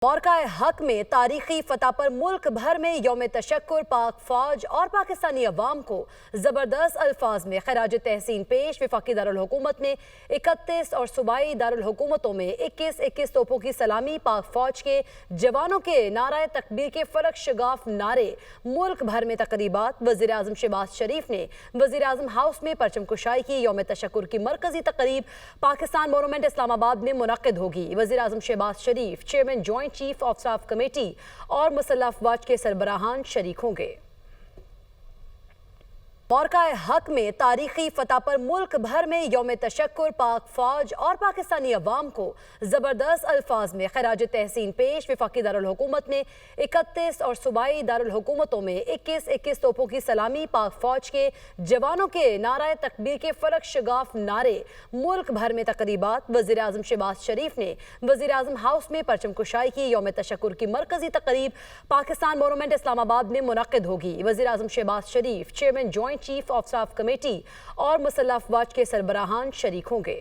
मौरका हक में तारीखी फतह पर मुल्क भर में यौम तशक्कुर पाक फौज और पाकिस्तानी अवाम को ज़बरदस्त अल्फाज में खराज तहसीन पेश। वफाकी दारुल हुकूमत ने 31 और सूबाई दारुल हुकूमतों में 21-21 तोपों की सलामी। पाक फौज के जवानों के नाराए तकबीर के फलक शगाफ नारे, मुल्क भर में तकरीबात। वज़ीर आज़म शहबाज शरीफ ने वज़ीर आज़म हाउस में परचम कुशाई की। यौम तशक्कुर की मरकजी तकरीब पाकिस्तान मोनूमेंट इस्लामाबाद में मुनक्किद होगी। वज़ीर आज़म Shahbaz Sharif, chairman joint chief of staff committee और मुसल्लह अफवाज के सरबराहान शरीक होंगे। मौरका हक में तारीखी फतह पर मुल्क भर में यौम तशक्कुर पाक फौज और पाकिस्तानी अवाम को ज़बरदस्त अल्फाज में खराज तहसीन पेश। वफाकी दारुल हुकूमत ने 31 और सूबाई दारुल हुकूमतों में 21-21 तोपों की सलामी। पाक फौज के जवानों के नाराए तकबीर के फलक शगाफ नारे, मुल्क भर में तकरीबात। वज़ीर आज़म शहबाज शरीफ ने वज़ीर आज़म हाउस में परचम कुशाई की। यौम तशक्कुर की मरकजी तकरीब पाकिस्तान मोनूमेंट इस्लामाबाद में मुनक्किद होगी। वज़ीर आज़म Shahbaz Sharif, chairman joint chief of staff committee और मुसल्लह अफवाज के सरबराहान शरीक होंगे।